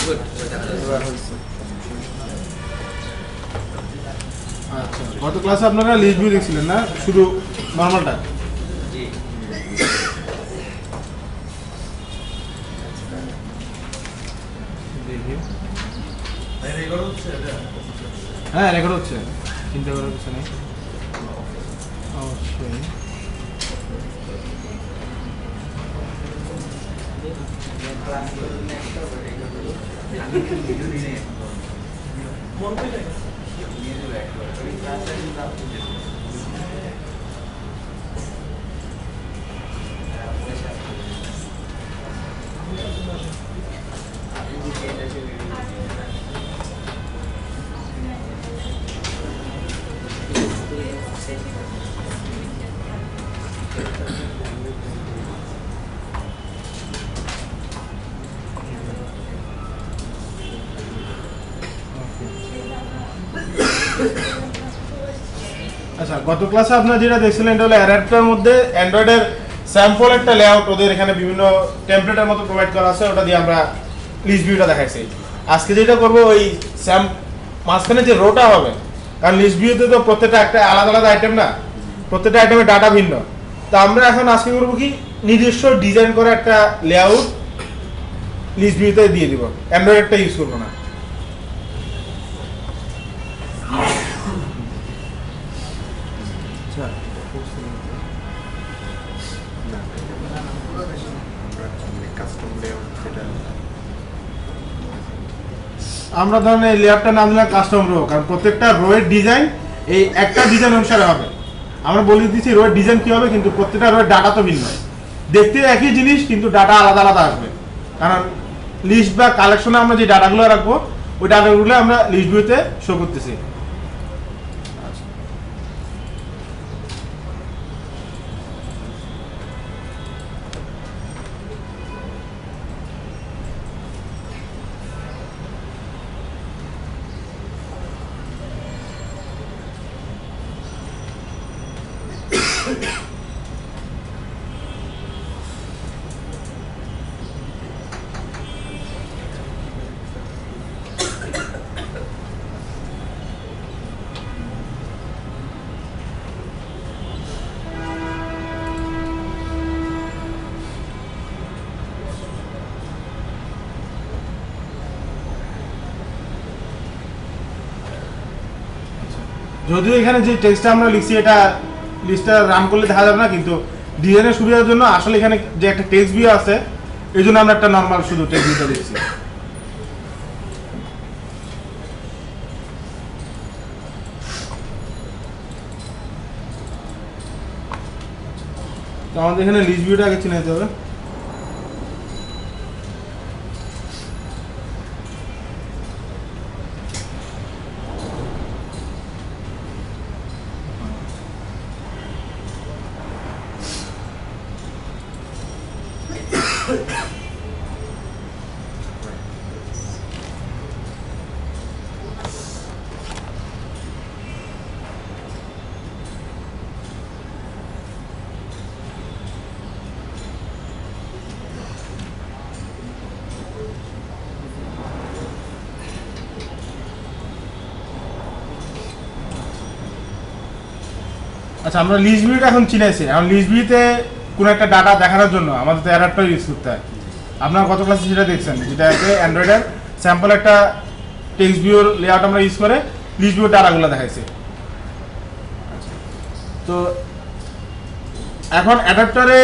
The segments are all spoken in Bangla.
আচ্ছা, গত ক্লাসে আপনারা লিস্ট ভিউ দেখছিলেন না, শুধু নর্মালটা? হ্যাঁ, রেকর্ড হচ্ছে, চিন্তা করার কিছু নেই। অবশ্যই আচ্ছা, গত ক্লাসে আপনারা যেটা দেখছিলেন এটা হলো অ্যাডাপ্টারের মধ্যে অ্যান্ড্রয়েডের স্যাম্পল একটা লেআউট, ওদের এখানে বিভিন্ন টেমপ্লেটের মতো প্রোভাইড করা আছে, ওটা দিয়ে আমরা লিস্ট ভিউটা দেখাইছি। আজকে যেটা করবো ওই মাঝখানে যে রোটা হবে, কারণ লিস্ট ভিউতে তো প্রত্যেকটা একটা আলাদা আলাদা আইটেম না, প্রত্যেকটা আইটেমের ডাটা ভিন্ন। তো আমরা এখন আজকে করবো কি নিজস্ব ডিজাইন করে একটা লেআউট লিস্ট ভিউতে দিয়ে দিব, অ্যান্ড্রয়েডটা ইউজ করবো না। আমরা ধরেন এই লেয়ারটা নাম দিলাম কাস্টম রো, কারণ প্রত্যেকটা রোয়ের ডিজাইন এই একটা ডিজাইন অনুসারে হবে। আমরা বলে দিচ্ছি রোয়ের ডিজাইন কি হবে, কিন্তু প্রত্যেকটা রোয়ের ডাটা তো ভিন্ন, দেখতে একই জিনিস কিন্তু ডাটা আলাদা আলাদা আসবে। কারণ লিস্ট বা কালেকশনে আমরা যে ডাটাগুলো রাখবো ওই ডাটাগুলো আমরা লিস্ট ভিউতে শো করতেছি। যদিও এখানে যে টেক্সটটা আমরা লিখছি এটা লিস্টটা রান করলে দেখা যাবে না, কিন্তু ডিজাইনের সুবিধার জন্য আসলে এখানে যে একটা টেক্সট ভিউ আছে এই জন্য আমরা একটা নর্মাল শুধু টেক্সট ভিউটা লিখছি। তো আমাদের এখানে লিস্ট ভিউটা আগে চিনে নিতে হবে। আচ্ছা, আমরা লিস্ট ভিউটা এখন চিনেছি। এখন লিস্ট ভিউতে কোনো একটা ডাটা দেখানোর জন্য আমাদের তো অ্যাডাপ্টার ইউজ করতে হয়। আপনারা গত ক্লাসে যেটা দেখছেন, যেটা অ্যান্ড্রয়েডের স্যাম্পল একটা টেক্সট ভিউর লেআউট আমরা ইউজ করে লিস্ট ভিউ ডাটাগুলো দেখাইছি। তো এখন অ্যাডাপ্টারে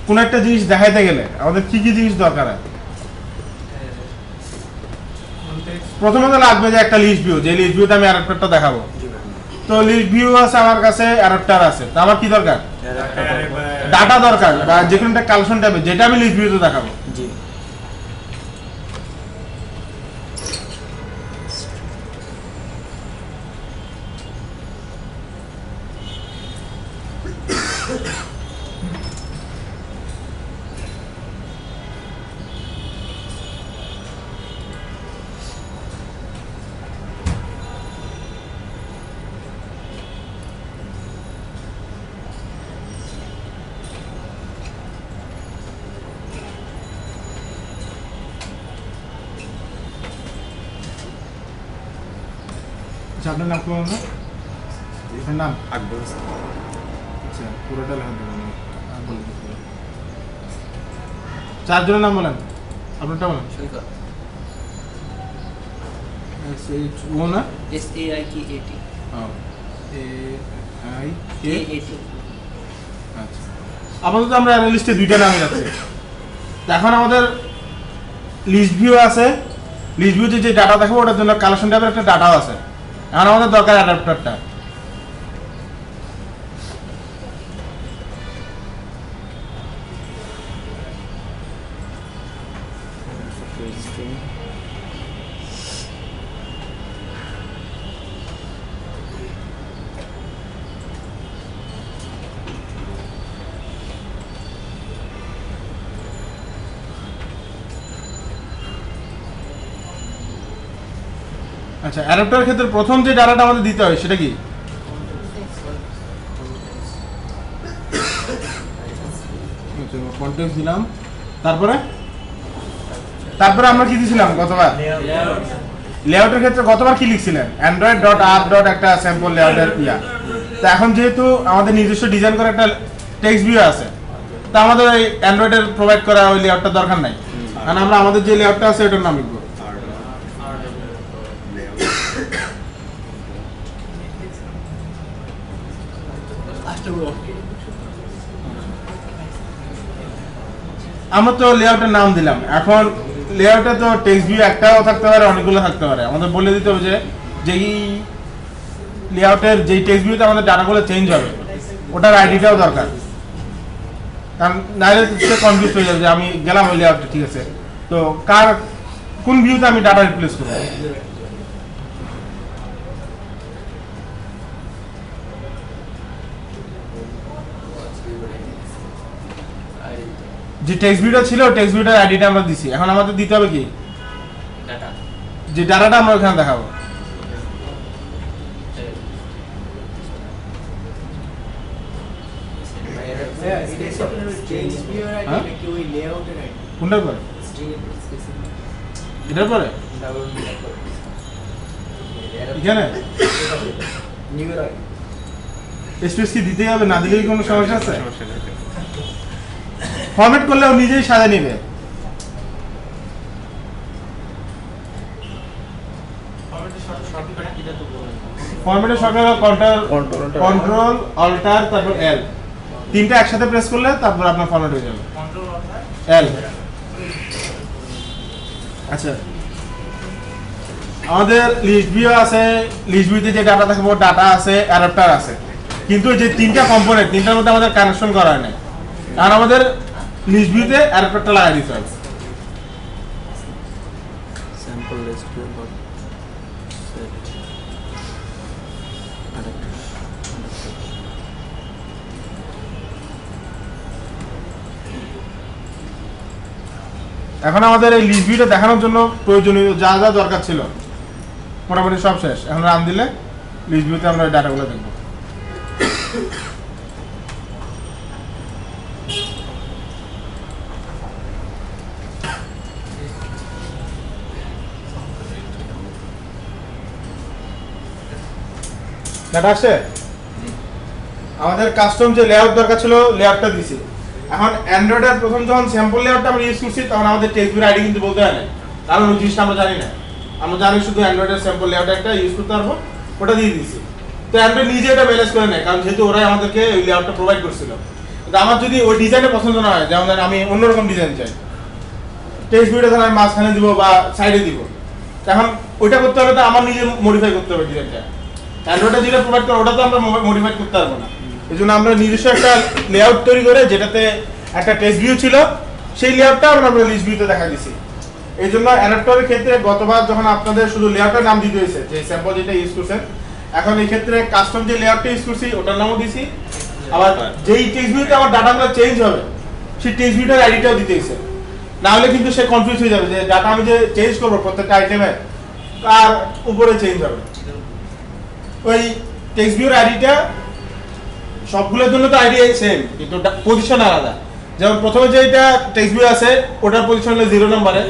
কোনো একটা জিনিস দেখাইতে গেলে আমাদের কি কি জিনিস দরকার হয়? প্রথমত লাগবে যে একটা লিস্ট ভিউ, যে লিস্ট ভিউতে আমি অ্যাডাপ্টারটা দেখাবো। তো লিস্ট ভিউ আছে আমার কাছে, অ্যাডাপ্টার আছে, তো আমার কি দরকার? ডাটা দরকার, বা যে কোনো একটা কালেকশন টাইপে যেটা আমি লিস্ট ভিউতে দেখাবো। আচ্ছা আপনার নাম কি বলুন? আপনার নাম আকবর। আচ্ছা পুরোটা লেখা দেবেন, বলে দিতে হবে। চারজনের নাম বলেন, আপনারটা বলেন। সৈকত, ও না SAIKAT, AIKAT। আচ্ছা আপাতত আমরা লিস্টে দুইটা নামই যাচ্ছে। এখন আমাদের লিস্ট ভিউ আছে, লিস্ট ভিউতে যে ডাটা দেখাবো ওটার জন্য কালেকশন টাইপের একটা ডাটাও আছে। এখন আমাদের দরকার অ্যাডাপ্টারটা। আচ্ছা অ্যাডাপ্টারের ক্ষেত্রে প্রথম যে ডাটাটা আমাদের দিতে হয় সেটা কি? কন্টেক্সট দিলাম, তারপরে আমরা কি দিয়েছিলাম গতবার? লেআউটের ক্ষেত্রে গতবার কি লিখছিলেন? অ্যান্ড্রয়েড ডট আপ ডট একটা স্যাম্পল লেআউটের ইয়া। তো এখন যেহেতু আমাদের নিজস্ব ডিজাইন করা একটা টেক্সট ভিউ আছে, তা আমাদের ওই অ্যান্ড্রয়েডের প্রোভাইড করা ওই লেআউটটা দরকার নাই, কারণ আমরা আমাদের যে লেআউটটা আছে ওটার নাম লিখবো। আমরা তো লেআউটের নাম দিলাম, এখন লেআউটে তো টেক্সট ভিউ একটাও থাকতে পারে, অনেকগুলো থাকতে পারে। আমাদের বলে দিতে হবে যে যেই লেআউটের যেই টেক্সট ভিউতে আমাদের ডাটাগুলো চেঞ্জ হবে ওটার আইডিটাও দরকার, কারণ নাইলে সে কনফিউজ হয়ে যাবে যে আমি গেলাম ওই লেআউটে, ঠিক আছে, তো কোন ভিউতে আমি ডাটা রিপ্লেস করবো। যে টেক্সট ভিউটা ছিল টেক্সট ভিউটার আইডিটা আমরা দিছি, এখন আমাদের দিতে হবে কি ডাটা, যে ডাটাটা আমরা ওখানে দেখাবো। কোনটার পরে? এটার পরে এখানে স্পেস কি দিতেই হবে, না দিলে কি কোনো সমস্যা আছে? ফরম্যাট করলে ও নিজেই সাজা নিবে। ফরম্যাটের সরকার কন্ট্রোল অল্টার তারপর এল, তিনটা একসাথে প্রেস করলে তারপর আপনার ফরম্যাট হয়ে যাবে এল। আচ্ছা আমাদের লিস্ট ভিউ আছে, লিস্ট ভিউতে যে ডাটা থাকবে ডাটা আছে, অ্যাডাপ্টার আছে, কিন্তু যে তিনটা কম্পোনেন্ট তিনটার মধ্যে আমাদের কানেকশন করা হয় না, কারণ আমাদের লিস্ট ভিউতে অ্যাডাপ্টারটা লাগাই দিতে হবে। Sample list view dot set adapter. এখন আমাদের এই লিস্ট ভিউটা দেখানোর জন্য প্রয়োজনীয় যা যা দরকার ছিল মোটামুটি সব শেষ। এখন রান দিলে লিস্ট ভিউতে আমরা ওই ডাটাগুলো দেখব। ডাটা আসছে, আমাদের কাস্টম যে লেআউট দরকার ছিল লেআউটটা দিছি। এখন অ্যান্ড্রয়েডের প্রথম যখন স্যাম্পল লেআউটটা আমরা ইউজ করছি তখন আমাদের টেক্সট ভিউ আইডি কিন্তু বলতে হয় না, কারণ ওই জিনিসটা আমরা জানি না। আমরা জানি শুধু অ্যান্ড্রয়েডের স্যাম্পল লেআউট একটা ইউজ করতে পারবো, ওটা দিয়ে দিয়েছি। তো অ্যান্ড্রয়েড নিজে এটা ম্যানেজ করে নেয়, কারণ যেহেতু ওরাই আমাদেরকে ওই লেআউটটা প্রোভাইড করছিল। কিন্তু আমার যদি ওই ডিজাইনটা পছন্দ না হয়, যেমন আমি অন্যরকম ডিজাইন চাই, টেক্সট ভিউটা ধরেন আমি মাঝখানে দিব বা সাইডে দিব, এখন ওইটা করতে হলে তো আমার নিজে মডিফাই করতে হবে ডিজাইনটা। অ্যান্ড্রয়েডে যেটা প্রোভাইড করে ওটা তো আমরা মডিফাই করতে পারবো না। এই জন্য আমরা নিজস্ব একটা লেআউট তৈরি করে যেটাতে একটা টেক্সট ভিউ ছিল সেই লেআউটটা আমরা লিস্ট ভিউতে দেখা দিছি। এই জন্য অ্যাডাপ্টারের ক্ষেত্রে গতবার যখন আপনাদের শুধু লেআউটের নাম দিতে হয়েছে যে স্যাম্পল যেটা ইউজ করছেন, এখন এই ক্ষেত্রে কাস্টম যে লেআউটটা ইউজ করছি ওটার নামও দিছি, আবার যেই টেক্সট ভিউতে আমার ডাটাগুলো চেঞ্জ হবে সেই টেক্সট ভিউটার আইডিটাও দিতে হয়েছে। না হলে কিন্তু সে কনফিউজ হয়ে যাবে যে ডাটা আমি যে চেঞ্জ করবো প্রত্যেকটা আইটেমে কার উপরে চেঞ্জ হবে। ওই টেক্সট ভিউর আইডিটা সবগুলোর জন্য তো আইডি সেম, কিন্তু পজিশন আলাদা। যেমন প্রথমে যেটা টেক্সট ভিউ আছে ওটার পজিশন হলো 0 নম্বরে,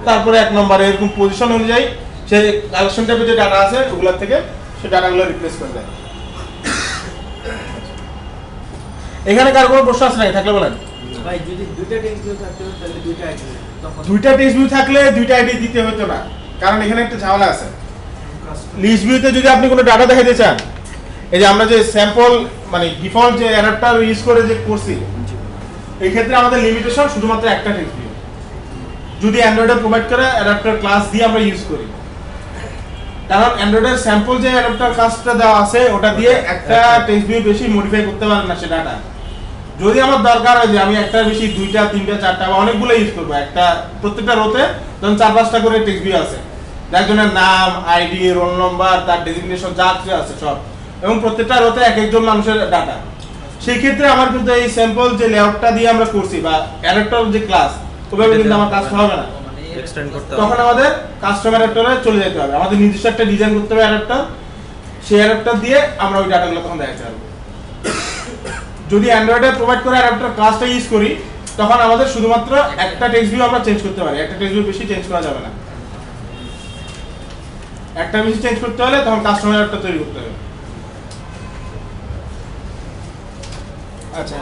তারপরে 1 নম্বরে, এরকম পজিশন অনুযায়ী সেই কালেকশন টাইপের যে ডাটা আছে ওগুলোর থেকে সে ডাটাগুলো রিপ্লেস করে দেয়। এখানে কার কোনো প্রশ্ন আছে নাকি? থাকলে বলেন। ভাই যদি দুইটা টেক্সট ভিউ থাকতো তাহলে দুইটা আইডি তখন দুইটা টেক্সট ভিউ থাকলে দুইটা আইডি দিতে হতো না, কারণ এখানে একটা ঝামেলা আছে। লিস্ট ভিউতে যদি আপনি কোনো ডাটা দেখাতে চান, এই যে আমরা যে স্যাম্পল মানে ডিফল্ট যে অ্যাডাপ্টার ইউজ করে যে করছি, এই ক্ষেত্রে আমাদের লিমিটেশন শুধুমাত্র একটা টেক্সট ভিউ। যদি অ্যান্ড্রয়েডে প্রোভাইড করে অ্যাডাপ্টার ক্লাস দিয়ে আমরা ইউজ করি, কারণ অ্যান্ড্রয়েডের স্যাম্পল যে অ্যাডাপ্টার ক্লাসটা দেওয়া আছে ওটা দিয়ে একটা টেক্সট ভিউ বেশি মডিফাই করতে পারে না সে ডাটা। যদি আমার দরকার হয় যে আমি একটার বেশি দুইটা তিনটা চারটা বা অনেকগুলো ইউজ করবো, একটা প্রত্যেকটা রোতে ধরুন 4-5টা করে টেক্সট ভিউ আছে, একজনের নাম, আইডি, রোল নম্বর, তার ডেজিগনেশন যা কিছু আছে সব, এবং প্রত্যেকটা রোতে এক একজন মানুষের ডাটা। সেই ক্ষেত্রে আমার কিন্তু এই স্যাম্পল যে লেআউটটা দিয়ে আমরা করছি বা অ্যাডাপ্টার যে ক্লাস, ওভাবে কিন্তু আমার কাজটা হবে না। এক্সটেন্ড করতে তখন আমাদের কাস্টমার অ্যাডাপ্টারে চলে যেতে হবে, আমাদের নির্দিষ্ট একটা ডিজাইন করতে হবে অ্যাডাপ্টার, সেই অ্যাডাপ্টার দিয়ে আমরা ওই ডাটাগুলো তখন দেখাতে পারবো। যদি অ্যান্ড্রয়েডে প্রোভাইড করে অ্যাডাপ্টার ক্লাসটা ইউজ করি, তখন আমাদের শুধুমাত্র একটা টেক্সট ভিউ আমরা চেঞ্জ করতে পারি, একটা টেক্সট ভিউ বেশি চেঞ্জ করা যাবে না। একটা বেশি চেঞ্জ করতে হলে তখন কাস্টমার অ্যাডাপ্টার তৈরি করতে হবে। আচ্ছা,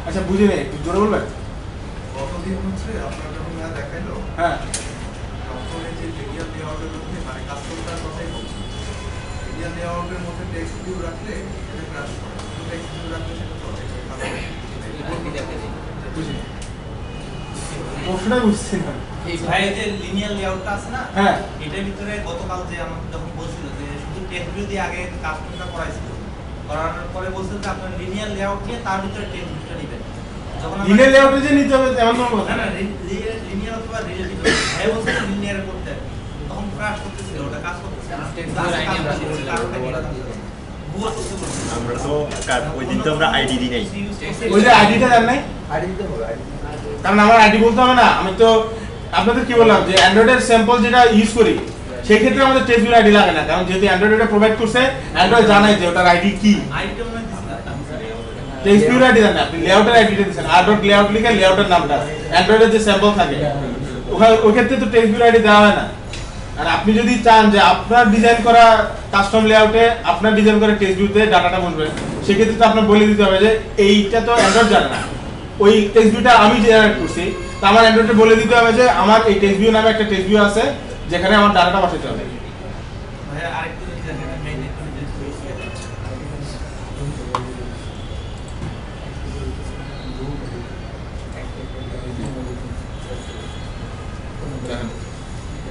আচ্ছা বুঝি নেই, একটু জোরে বলবেন। কতদিন হচ্ছে আপনার যখন দেখাইলো হ্যাঁ, তখন এই যে এরিয়া লেআউটের মধ্যে মানে কাস্টমারটার কথাই বলছি, এরিয়া লেআউটের মধ্যে টেক্সট ভিউ রাখলে এটা ক্রাশ করে, টেক্সট ভিউ রাখলে সেটা চলে। বুঝি প্রশ্নটা বুঝছি না। এই ভাই যে লিনিয়ার লেআউটটা আছে না, হ্যাঁ, এটার ভিতরে গতকাল যে আমাকে যখন বলছিল যে শুধু টেক্সট ভিউ দিয়ে আগে কাস্টমারটা করাইছিল, করানোর পরে বলছিল যে আপনার লিনিয়ার লেআউট নিয়ে তার ভিতরে টেক্সট ভিউটা নেবেন। যখন আমরা দিনের লেআউটে যে নিতে হবে এমন কোনো কথা না না। না লিনিয়ার অথবা রিলেটিভ ভাই বলছিল লিনিয়ারে করতে, তখন ক্রাশ করতেছিল, ওটা কাজ করতেছিল না। আমরা তো ওই দিন তো আমরা আইডি দিই নাই। ওই যে আইডিটা জান নাই, আইডি দিতে হবে আইডি। কারণ আমার আইডি বলতে হবে না। আমি তো আপনাদের কি বললাম যে অ্যান্ড্রয়েডের স্যাম্পল যেটা ইউজ করি সেই ক্ষেত্রে আমাদের টেক্সট ভিউ আইডি লাগে না, কারণ যেহেতু অ্যান্ড্রয়েড এটা প্রোভাইড করছে, অ্যান্ড্রয়েড জানে যে ওটার আইডি কি। আইডিটা মনে হয় দিছিল টেক্সট ভিউ আইডি জানেন, আপনি লেআউটের আইডিটা দিবেন, r.layout লিখে লেআউটের নামটা, অ্যান্ড্রয়েডের যে স্যাম্পল থাকে ওখানে ওই ক্ষেত্রে তো টেক্সট ভিউ আইডি দেওয়া হয় না। আর আপনি যদি চান যে আপনার ডিজাইন করা কাস্টম লেআউটে আপনার ডিজাইন করা টেক্সট ভিউতে ডাটাটা বসবে, সেক্ষেত্রে তো আপনার বলে দিতে হবে যে এইটা তো অ্যান্ড্রয়েড জানে না, ওই টেক্সট ভিউটা আমি জেনারেট করছি, তো আমার অ্যান্ড্রয়েডে বলে দিতে হবে যে আমার এই টেক্সট ভিউ নামে একটা টেক্সট ভিউ আছে যেখানে আমার ডাটাটা বসাতে হবে। ভাই আরেকটু জিনিস দেখেন, মেইন একটু জিনিস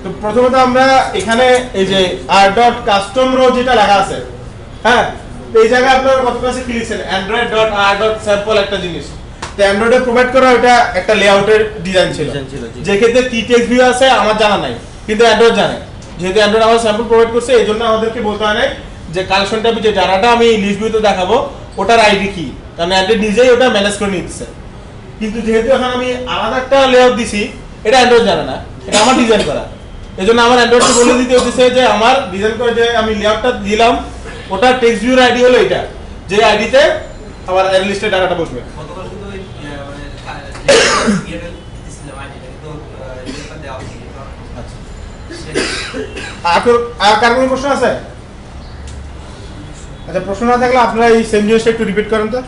তো প্রথমত আমরা এখানে এই যে r.custom row যেটা লেখা আছে, হ্যাঁ, এই জায়গায় আপনারা কত ক্লাসে কি লিখছেন android.r.sample একটা জিনিস, তো অ্যান্ড্রয়েডে প্রোভাইড করা ওটা একটা লেআউটের ডিজাইন ছিল, যে ক্ষেত্রে কি টেক্সট ভিউ আছে আমার জানা নাই, কিন্তু অ্যান্ড্রয়েড জানে। যেহেতু অ্যান্ড্রয়েড আমার স্যাম্পল প্রোভাইড করছে, এই জন্য আমাদেরকে বলতে হয় না যে কালেকশনটা যে ডাটাটা আমি লিস্ট ভিউতে দেখাবো ওটার আইডি কি, কারণ অ্যান্ড্রয়েড নিজেই ওটা ম্যানেজ করে নিচ্ছে। কিন্তু যেহেতু এখন আমি আলাদা একটা লেআউট দিছি, এটা অ্যান্ড্রয়েড জানে না, এটা আমার ডিজাইন করা, এই জন্য আমার অ্যান্ড্রয়েডকে বলে দিতে হচ্ছে যে আমার ডিজাইন করে যে আমি লেআউটটা দিলাম ওটার টেক্সট ভিউর আইডি হলো এটা, যে আইডিতে আমার অ্যারে লিস্টের ডাটাটা বসবে। গতকাল শুধু ওই মানে ইয়েটা দিছিলাম আইডিটা, কিন্তু ইয়েটা দেওয়া হয়নি। আর কার কোনো প্রশ্ন আছে? আচ্ছা, প্রশ্ন না থাকলে আপনারা এই সেম জিনিসটা একটু রিপিট করেন তো।